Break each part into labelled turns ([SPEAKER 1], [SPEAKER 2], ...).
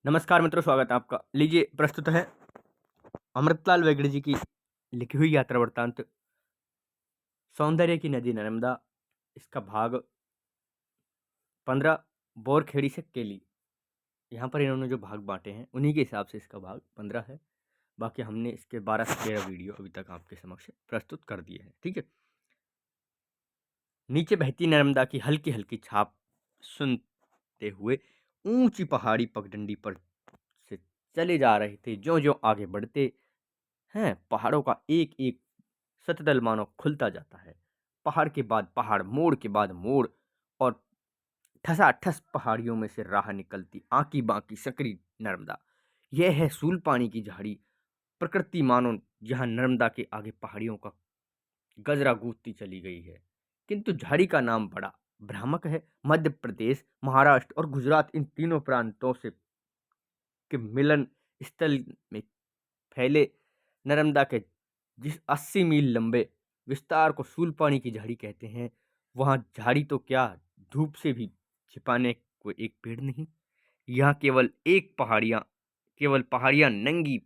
[SPEAKER 1] नमस्कार मित्रों, स्वागत है आपका। लीजिए प्रस्तुत है अमृतलाल वेगड़ जी की लिखी हुई यात्रा वृत्तांत सौंदर्य की नदी नर्मदा। इसका भाग 15 बोरखेड़ी से केली। यहाँ पर इन्होंने जो भाग बांटे हैं उन्हीं के हिसाब से इसका भाग 15 है। बाकी हमने इसके 12 से 13 वीडियो अभी तक आपके समक्ष प्रस्तुत कर दिए हैं। ठीक है। नीचे बहती नर्मदा की हल्की हल्की छाप सुनते हुए ऊंची पहाड़ी पगडंडी पर से चले जा रहे थे। ज्यो ज्यो आगे बढ़ते हैं, पहाड़ों का एक एक सतदल मानो खुलता जाता है। पहाड़ के बाद पहाड़, मोड़ के बाद मोड़, और ठसाठस पहाड़ियों में से राह निकलती आंकी बांकी सकरी नर्मदा। यह है सूलपानी की झाड़ी। प्रकृति मानो जहां नर्मदा के आगे पहाड़ियों का गजरा गूंथती चली गई है। किंतु झाड़ी का नाम बड़ा भ्रामक है। मध्य प्रदेश, महाराष्ट्र और गुजरात, इन तीनों प्रांतों से के मिलन स्थल में फैले नर्मदा के जिस 80 मील लंबे विस्तार को सूलपानी की झाड़ी कहते हैं, वहां झाड़ी तो क्या, धूप से भी छिपाने को एक पेड़ नहीं। यहाँ केवल पहाड़ियां नंगी,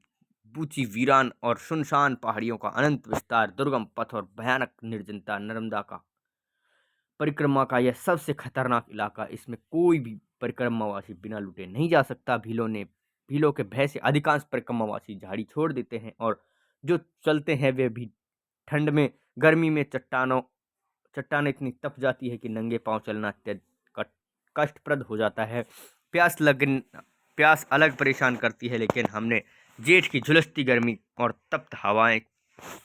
[SPEAKER 1] बूची, वीरान और सुनसान पहाड़ियों का अनंत विस्तार, दुर्गम पथ और भयानक निर्जनता। नर्मदा का परिक्रमा का यह सबसे खतरनाक इलाका। इसमें कोई भी परिक्रमावासी बिना लूटे नहीं जा सकता। भीलों के भय से अधिकांश परिक्रमावासी झाड़ी छोड़ देते हैं, और जो चलते हैं वे भी ठंड में, गर्मी में चट्टानें इतनी तप जाती है कि नंगे पांव चलना अत्यंत कष्टप्रद हो जाता है। प्यास अलग परेशान करती है, लेकिन हमने जेठ की झुलसती गर्मी और तप्त हवाएं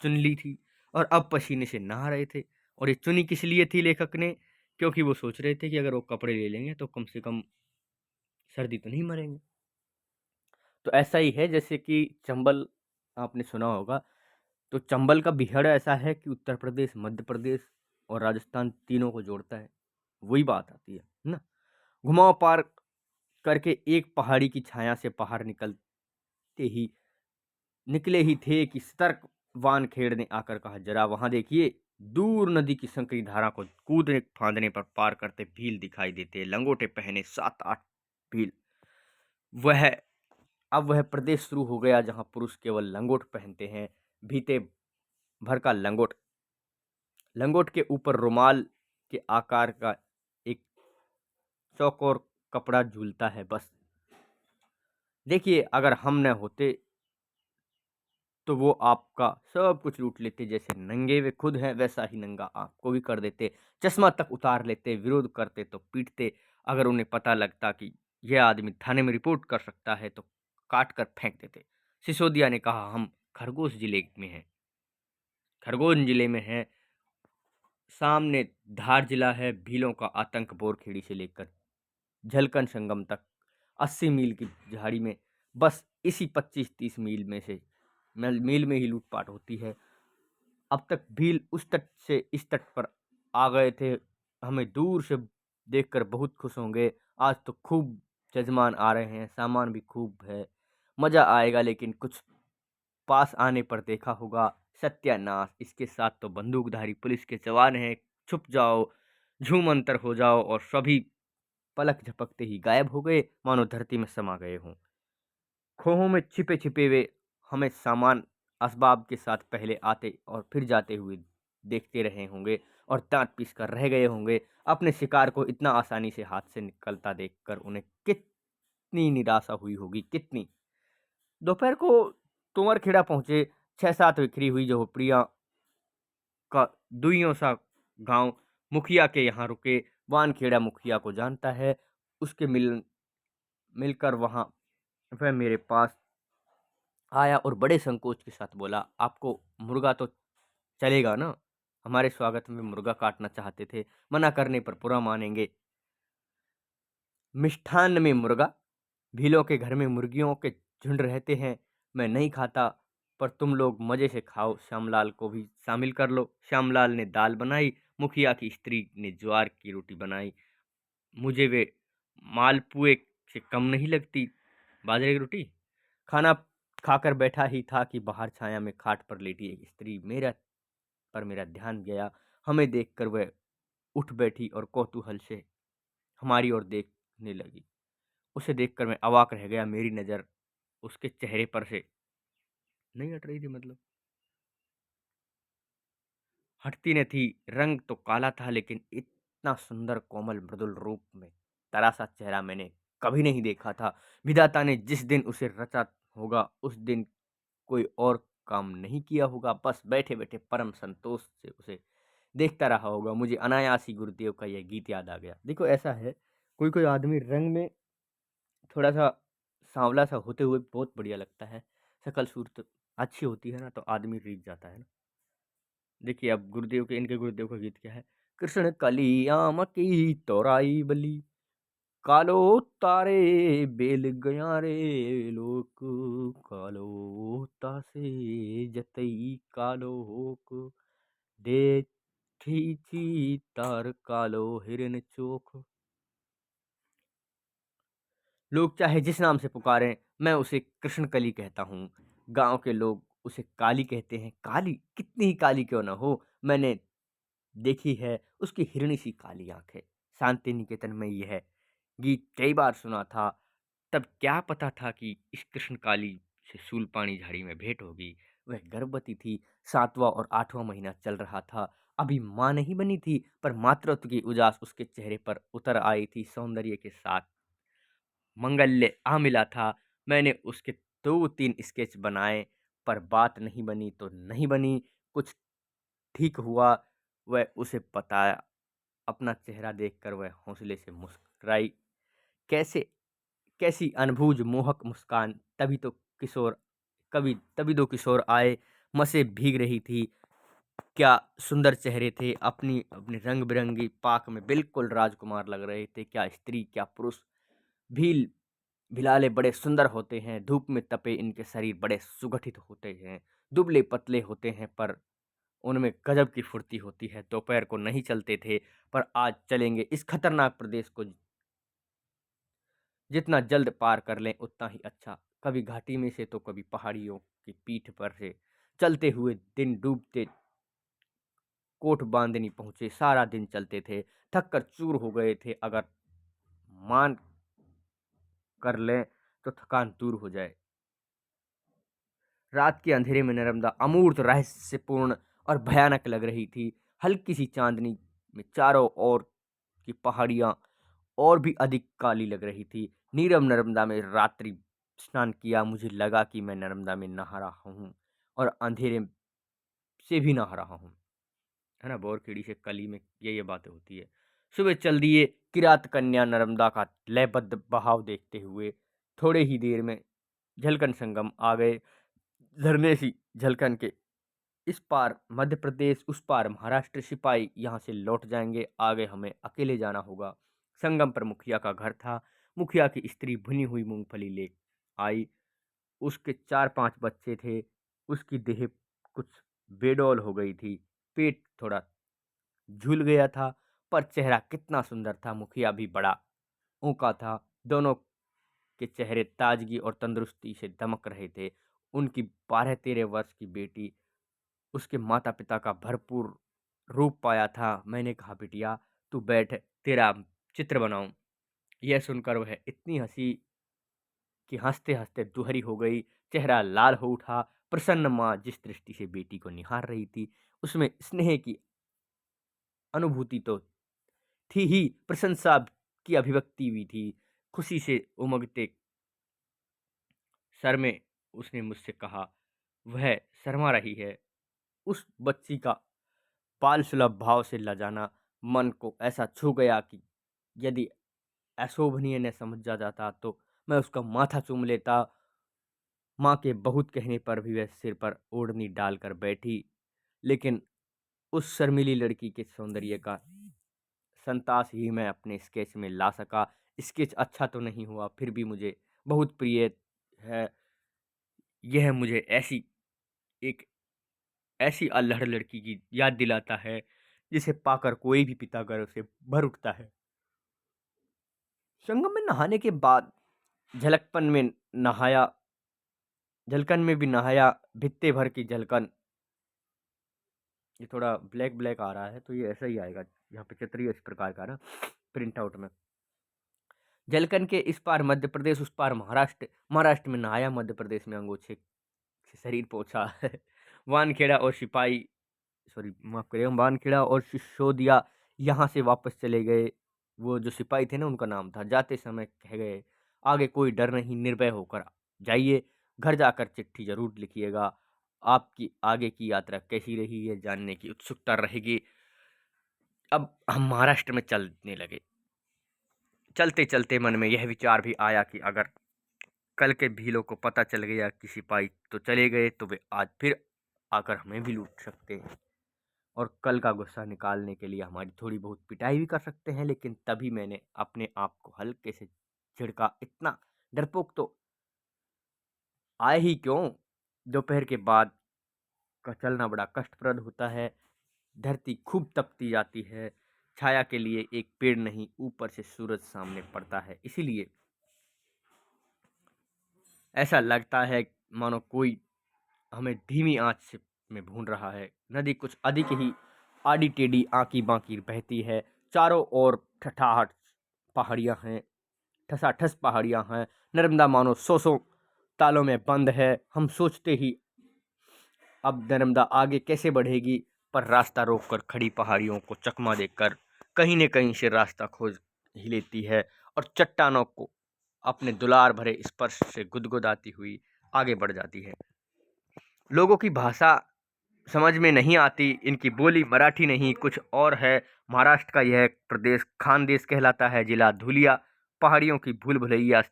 [SPEAKER 1] चुन ली थी, और अब पसीने से नहा रहे थे। और ये चुनी किस लिए थी लेखक ने? क्योंकि वो सोच रहे थे कि अगर वो कपड़े ले लेंगे तो कम से कम सर्दी तो नहीं मरेंगे। तो ऐसा ही है जैसे कि चंबल आपने सुना होगा। तो चंबल का बिहड़ ऐसा है कि उत्तर प्रदेश, मध्य प्रदेश और राजस्थान तीनों को जोड़ता है। वही बात आती है ना। घुमाव पार करके एक पहाड़ी की छाया से बाहर निकले ही थे कि सतर्क वानखेड़ ने आकर कहा, जरा वहां देखिए। दूर नदी की संकरी धारा को कूदने फांदने पर पार करते भील दिखाई देते, लंगोटे पहने 7-8 भील। वह अब वह प्रदेश शुरू हो गया जहां पुरुष केवल लंगोट पहनते हैं, भीते भर का लंगोट। लंगोट के ऊपर रुमाल के आकार का एक चौकोर कपड़ा झूलता है। बस देखिए, अगर हम न होते तो वो आपका सब कुछ लूट लेते। जैसे नंगे वे खुद हैं, वैसा ही नंगा आपको भी कर देते। चश्मा तक उतार लेते, विरोध करते तो पीटते। अगर उन्हें पता लगता कि यह आदमी थाने में रिपोर्ट कर सकता है तो काट कर फेंक देते। सिसोदिया ने कहा, हम खरगोश जिले में हैं। खरगोन जिले में है, सामने धार जिला है। भीलों का आतंक बोरखेड़ी से लेकर झलकन संगम तक 80 मील की झाड़ी में, बस इसी 25-30 मील में ही लूटपाट होती है। अब तक भील उस तट से इस तट पर आ गए थे। हमें दूर से देखकर बहुत खुश होंगे। आज तो खूब जजमान आ रहे हैं, सामान भी खूब है, मजा आएगा। लेकिन कुछ पास आने पर देखा होगा, सत्यानाश, इसके साथ तो बंदूकधारी पुलिस के जवान हैं। छुप जाओ, झूम अंतर हो जाओ, और सभी पलक झपकते ही गायब हो गए, मानो धरती में समा गए हों। खोहों में छिपे छिपे वे हमें सामान असबाब के साथ पहले आते और फिर जाते हुए देखते रहे होंगे, और दांत पीस कर रह गए होंगे। अपने शिकार को इतना आसानी से हाथ से निकलता देखकर उन्हें कितनी निराशा हुई होगी, कितनी। दोपहर को तुंवरखेड़ा पहुंचे। 6-7 बिखरी हुई झोपड़ियां का दुइयों सा गांव मुखिया के यहाँ रुके। वानखेड़ा मुखिया को जानता है। उसके मिलकर वह मेरे पास आया और बड़े संकोच के साथ बोला, आपको मुर्गा तो चलेगा ना? हमारे स्वागत में मुर्गा काटना चाहते थे, मना करने पर बुरा मानेंगे। मिष्ठान्न में मुर्गा, भीलों के घर में मुर्गियों के झुंड रहते हैं। मैं नहीं खाता, पर तुम लोग मजे से खाओ, श्यामलाल को भी शामिल कर लो। श्यामलाल ने दाल बनाई, मुखिया की स्त्री ने ज्वार की रोटी बनाई। मुझे वे मालपुए से कम नहीं लगती। बाजरे की रोटी खाना खाकर बैठा ही था कि बाहर छाया में खाट पर लेटी एक स्त्री मेरा ध्यान गया। हमें देखकर वह उठ बैठी और कौतूहल से हमारी ओर देखने लगी। उसे देखकर मैं अवाक रह गया। मेरी नज़र उसके चेहरे पर से नहीं हट रही थी, मतलब हटती न थी। रंग तो काला था, लेकिन इतना सुंदर कोमल मृदुल रूप में तरासा चेहरा मैंने कभी नहीं देखा था। विधाता ने जिस दिन उसे रचा होगा, उस दिन कोई और काम नहीं किया होगा। बस बैठे बैठे परम संतोष से उसे देखता रहा होगा। मुझे अनायास ही गुरुदेव का यह गीत याद आ गया। देखो, ऐसा है, कोई कोई आदमी रंग में थोड़ा सा सांवला सा होते हुए बहुत बढ़िया लगता है। शकल सूरत अच्छी होती है ना, तो आदमी रीझ जाता है ना। देखिए, अब गुरुदेव के, इनके गुरुदेव का गीत क्या है। कृष्ण कलियाम की तोराई बली, कालो तारे बेल गया रे लोक, कालो तासे जतई कालो होक, देखी थी तार कालो हिरन चोख। लोग चाहे जिस नाम से पुकारें, मैं उसे कृष्ण कली कहता हूँ। गांव के लोग उसे काली कहते हैं। काली, कितनी ही काली क्यों ना हो, मैंने देखी है उसकी हिरणी सी काली आंखें। शांति निकेतन में यह गीत कई बार सुना था। तब क्या पता था कि इस कृष्ण काली से सूलपानी झाड़ी में भेंट होगी। वह गर्भवती थी। 7वां और 8वां महीना चल रहा था। अभी मां नहीं बनी थी, पर मातृत्व की उजास उसके चेहरे पर उतर आई थी। सौंदर्य के साथ मंगल्य आ मिला था। मैंने उसके 2-3 स्केच बनाए, पर बात नहीं बनी तो नहीं बनी। कुछ ठीक हुआ, वह उसे बताया। अपना चेहरा देखकर वह हौसले से मुस्कुराई। कैसे, कैसी अनबूझ मोहक मुस्कान। तभी दो किशोर आए। मसे भीग रही थी। क्या सुंदर चेहरे थे। अपनी अपनी रंग बिरंगी पाक में बिल्कुल राजकुमार लग रहे थे। क्या स्त्री, क्या पुरुष। भील भिलाले बड़े सुंदर होते हैं। धूप में तपे इनके शरीर बड़े सुगठित होते हैं। दुबले पतले होते हैं, पर उनमें गजब की फुर्ती होती है। दोपहर को नहीं चलते थे, पर आज चलेंगे। इस खतरनाक प्रदेश को जितना जल्द पार कर लें उतना ही अच्छा। कभी घाटी में से तो कभी पहाड़ियों की पीठ पर से चलते हुए दिन डूबते कोठ बांधनी पहुंचे। सारा दिन चलते थे, थक कर चूर हो गए थे। अगर मान कर लें तो थकान दूर हो जाए। रात के अंधेरे में नर्मदा अमूर्त, रहस्यपूर्ण और भयानक लग रही थी। हल्की सी चांदनी में चारों ओर की पहाड़ियां और भी अधिक काली लग रही थी। नीरव नर्मदा में रात्रि स्नान किया। मुझे लगा कि मैं नर्मदा में नहा रहा हूँ और अंधेरे से भी नहा रहा हूँ। है ना, बोरखेड़ी से कली में ये बातें होती है। सुबह चल दिए। किरात कन्या नर्मदा का लयबद्ध बहाव देखते हुए थोड़े ही देर में झलकन संगम आ गए। झरने सी झलकन के इस पार मध्य प्रदेश, उस पार महाराष्ट्र। सिपाही यहाँ से लौट जाएंगे, आगे हमें अकेले जाना होगा। संगम पर मुखिया का घर था। मुखिया की स्त्री भुनी हुई मूंगफली ले आई। उसके 4-5 बच्चे थे। उसकी देह कुछ बेडौल हो गई थी। पेट थोड़ा झूल गया था, पर चेहरा कितना सुंदर था। मुखिया भी बड़ा ऊंका था। दोनों के चेहरे ताजगी और तंदुरुस्ती से दमक रहे थे। उनकी 12-13 वर्ष की बेटी उसके माता पिता का भरपूर रूप पाया था। मैंने कहा, बिटिया तू बैठ, तेरा चित्र बनाऊं। यह सुनकर वह इतनी हंसी कि हंसते हंसते दुहरी हो गई। चेहरा लाल हो उठा। प्रसन्न माँ जिस दृष्टि से बेटी को निहार रही थी, उसमें स्नेह की अनुभूति तो थी ही, प्रशंसा की अभिव्यक्ति भी थी। खुशी से उमगते सर में उसने मुझसे कहा, वह शर्मा रही है। उस बच्ची का बाल सुलभ भाव से लजाना मन को ऐसा छू गया कि यदि अशोभनीय न समझा जाता तो मैं उसका माथा चूम लेता। माँ के बहुत कहने पर भी वह सिर पर ओढ़नी डालकर बैठी, लेकिन उस शर्मीली लड़की के सौंदर्य का संतास ही मैं अपने स्केच में ला सका। स्केच अच्छा तो नहीं हुआ, फिर भी मुझे बहुत प्रिय है। यह मुझे एक ऐसी अल्हड़ लड़की की याद दिलाता है, जिसे पाकर कोई भी पिता गर्व से भर उठता है। संगम में नहाने के बाद झलकपन में नहाया, झलकन में भी नहाया। भित्ते भर की झलकन। ये थोड़ा ब्लैक ब्लैक आ रहा है, तो ये ऐसा ही आएगा। यहाँ पे चित्र इस प्रकार का ना, प्रिंट आउट में। जलकन के इस पार मध्य प्रदेश, उस पार महाराष्ट्र, महाराष्ट्र में नहाया, मध्य प्रदेश में अंगोछे से शरीर पोंछा। वानखेड़ा और सिपाही, सॉरी माफ़ करिएगा, वानखेड़ा और सिसोदिया यहाँ से वापस चले गए। वो जो सिपाही थे ना, उनका नाम था। जाते समय कह गए, आगे कोई डर नहीं, निर्भय होकर जाइए। घर जाकर चिट्ठी ज़रूर लिखिएगा। आपकी आगे की यात्रा कैसी रही, ये जानने की उत्सुकता रहेगी। अब हम महाराष्ट्र में चलने लगे। चलते-चलते मन में यह विचार भी आया कि अगर कल के भीलों को पता चल गया कि सिपाही तो चले गए, तो वे आज फिर आकर हमें भी लूट सकते हैं, और कल का गुस्सा निकालने के लिए हमारी थोड़ी बहुत पिटाई भी कर सकते हैं। लेकिन तभी मैंने अपने आप को हल्के से झिड़का, इतना डरपोक तो आए ही क्यों। दोपहर के बाद का चलना बड़ा कष्टप्रद होता है। धरती खूब तपती जाती है। छाया के लिए एक पेड़ नहीं, ऊपर से सूरज सामने पड़ता है, इसीलिए ऐसा लगता है मानो कोई हमें धीमी आंच से में भून रहा है। नदी कुछ अधिक ही आड़ी टेढ़ी आंकी बांकी बहती है। चारों ओर ठठाहट पहाड़ियां हैं, ठसाठस पहाड़ियां हैं। नर्मदा मानो सौ सौ तालों में बंद है। हम सोचते ही अब नर्मदा आगे कैसे बढ़ेगी, पर रास्ता रोककर खड़ी पहाड़ियों को चकमा देकर कहीं न कहीं से रास्ता खोज ही लेती है, और चट्टानों को अपने दुलार भरे स्पर्श से गुदगुदाती हुई आगे बढ़ जाती है। लोगों की भाषा समझ में नहीं आती, इनकी बोली मराठी नहीं कुछ और है। महाराष्ट्र का यह प्रदेश खानदेश कहलाता है। जिला धुलिया। पहाड़ियों की भूल भुलैया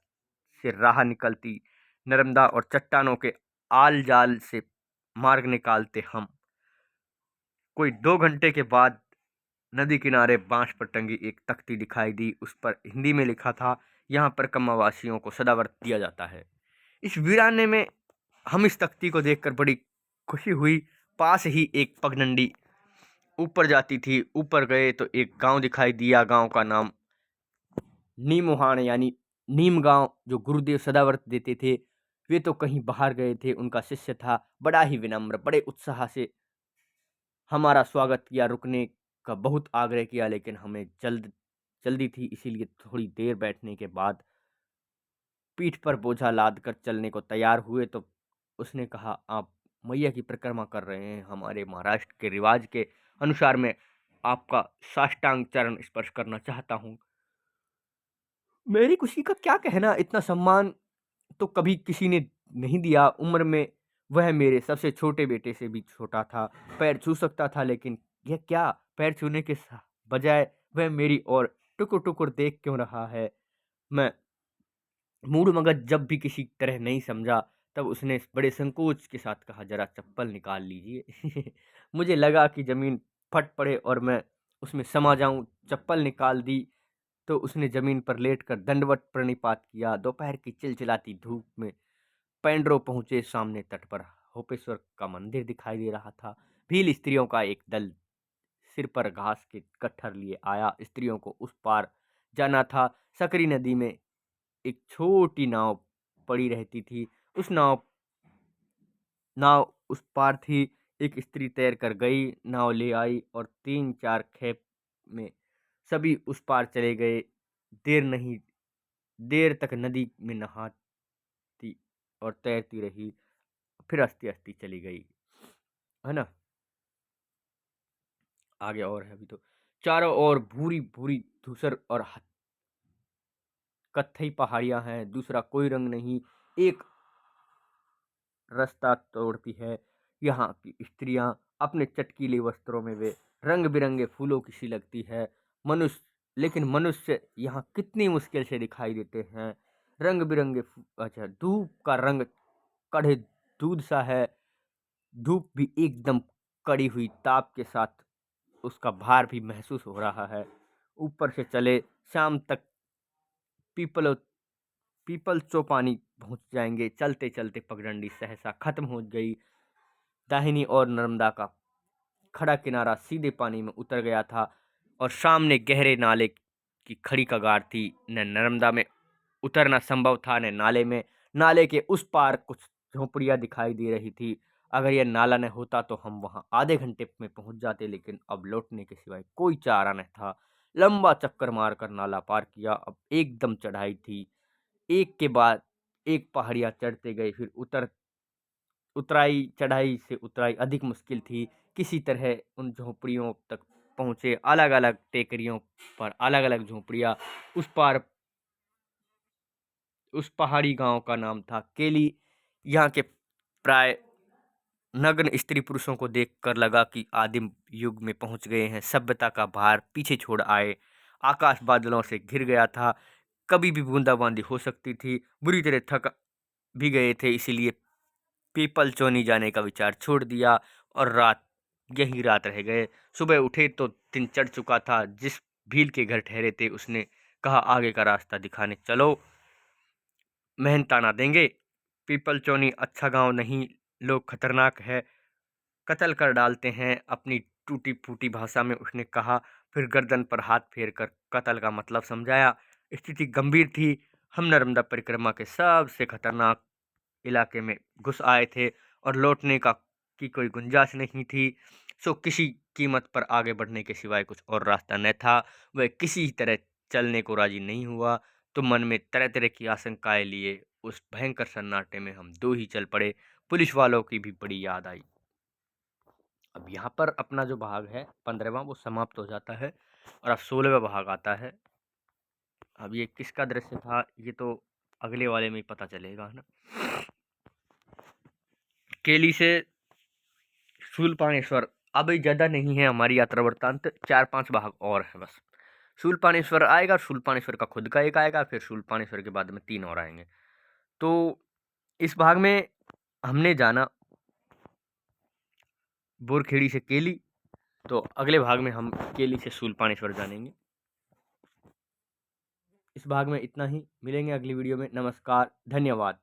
[SPEAKER 1] से राह निकलती नर्मदा और चट्टानों के आल जाल से मार्ग निकालते हम। कोई 2 घंटे के बाद नदी किनारे बांस पर टंगी एक तख्ती दिखाई दी। उस पर हिंदी में लिखा था, यहाँ पर कम्मावासियों को सदाव्रत दिया जाता है। इस वीराने में हम इस तख्ती को देखकर बड़ी खुशी हुई। पास ही एक पगडंडी ऊपर जाती थी। ऊपर गए तो एक गांव दिखाई दिया। गांव का नाम नीमोहाण यानी नीम गांव। जो गुरुदेव सदाव्रत देते थे, वे तो कहीं बाहर गए थे। उनका शिष्य था, बड़ा ही विनम्र, बड़े उत्साह से हमारा स्वागत किया। रुकने का बहुत आग्रह किया, लेकिन हमें जल्दी थी, इसीलिए थोड़ी देर बैठने के बाद पीठ पर बोझा लाद कर चलने को तैयार हुए। तो उसने कहा, आप मैया की परिक्रमा कर रहे हैं, हमारे महाराष्ट्र के रिवाज के अनुसार मैं आपका साष्टांग चरण स्पर्श करना चाहता हूँ। मेरी खुशी का क्या कहना, इतना सम्मान तो कभी किसी ने नहीं दिया। उम्र में वह मेरे सबसे छोटे बेटे से भी छोटा था। पैर छू सकता था, लेकिन यह क्या, पैर छूने के बजाय वह मेरी ओर टुकुर टुकुर देख क्यों रहा है। मैं मूड मगज जब भी किसी तरह नहीं समझा, तब उसने बड़े संकोच के साथ कहा, जरा चप्पल निकाल लीजिए। मुझे लगा कि जमीन फट पड़े और मैं उसमें समा जाऊं। चप्पल निकाल दी तो उसने जमीन पर लेटकर दंडवत प्रणिपात किया। दोपहर की चिलचिलाती धूप में पैंड्रो पहुंचे। सामने तट पर होपेश्वर का मंदिर दिखाई दे रहा था। भील स्त्रियों का एक दल सिर पर घास के कट्ठर लिए आया। स्त्रियों को उस पार जाना था। सकरी नदी में एक छोटी नाव पड़ी रहती थी। उस नाव नाव उस पार थी। एक स्त्री तैर कर गई, नाव ले आई, और 3-4 खेप में सभी उस पार चले गए। देर नहीं देर तक नदी में नहाती और तैरती रही, फिर हँसती-हँसती चली गई। है ना? आगे और है अभी तो। चारों ओर भूरी-भूरी धूसर और कत्थई पहाड़ियाँ हैं, दूसरा कोई रंग नहीं। एक रास्ता तोड़ती है। यहाँ की स्त्रियाँ अपने चटकीले वस्त्रों में वे रंग-बिरंगे फूलों की सी लगती है। मनुष्य लेकिन मनुष्य यहाँ कितनी मुश्किल से दिखाई देते हैं। रंग-बिरंगे अच्छा, धूप का रंग कड़े दूध सा है। धूप भी एकदम कड़ी हुई ताप के साथ उसका भार भी महसूस हो रहा है। ऊपर से चले, शाम तक पीपल पीपल चौपानी पहुंच जाएंगे। चलते चलते पगडंडी सहसा खत्म हो गई। दाहिनी ओर नर्मदा का खड़ा किनारा सीधे पानी में उतर गया था, और सामने गहरे नाले की खड़ी कगार थी। न नर्मदा में उतरना संभव था, न नाले में। नाले के उस पार कुछ झोपड़ियां दिखाई दे रही थी। अगर यह नाला न होता तो हम वहां आधे घंटे में पहुंच जाते, लेकिन अब लौटने के सिवाय कोई चारा न था। लंबा चक्कर मारकर नाला पार किया। अब एकदम चढ़ाई थी, एक के बाद एक पहाड़ियाँ चढ़ते गए, फिर उतराई चढ़ाई से उतराई अधिक मुश्किल थी। किसी तरह उन झोंपड़ियों तक पहुँचे, अलग-अलग टेकरियों पर अलग-अलग झोंपड़ियाँ। उस पार उस पहाड़ी गाँव का नाम था केली। यहाँ के प्राय नग्न स्त्री पुरुषों को देखकर लगा कि आदिम युग में पहुंच गए हैं। सभ्यता का भार पीछे छोड़ आए। आकाश बादलों से घिर गया था, कभी भी बूंदाबांदी हो सकती थी। बुरी तरह थक भी गए थे, इसीलिए पीपल चोनी जाने का विचार छोड़ दिया और यही रात रह गए। सुबह उठे तो दिन चढ़ चुका था। जिस भील के घर ठहरे थे उसने कहा, आगे का रास्ता दिखाने चलो, मेहनताना देंगे। पीपल चोनी अच्छा गांव नहीं, लोग खतरनाक है, कत्ल कर डालते हैं, अपनी टूटी फूटी भाषा में उसने कहा। फिर गर्दन पर हाथ फेर कर कत्ल का मतलब समझाया। स्थिति गंभीर थी। हम नर्मदा परिक्रमा के सबसे खतरनाक इलाके में घुस आए थे और लौटने की कोई गुंजाइश नहीं थी। सो किसी कीमत पर आगे बढ़ने के सिवाय कुछ और रास्ता न था। वह किसी तरह चलने को राजी नहीं हुआ, तो मन में तरह तरह की आशंकाएं लिए उस भयंकर सन्नाटे में हम दो ही चल पड़े। पुलिस वालों की भी बड़ी याद आई। अब यहाँ पर अपना जो भाग है 15वां वो समाप्त हो जाता है और अब 16वां भाग आता है। अब ये किसका दृश्य था ये तो अगले वाले में ही पता चलेगा, है ना। केली से शूलपाणेश्वर अब ज़्यादा नहीं है हमारी यात्रा वृत्तांत, 4-5 भाग और है बस। शूलपाणेश्वर आएगा, शूलपाणेश्वर का खुद का एक आएगा, फिर शूलपाणेश्वर के बाद में 3 और आएंगे। तो इस भाग में हमने जाना बोरखेड़ी से केली, तो अगले भाग में हम केली से शूलपाणेश्वर जानेंगे। इस भाग में इतना ही, मिलेंगे अगली वीडियो में। नमस्कार, धन्यवाद।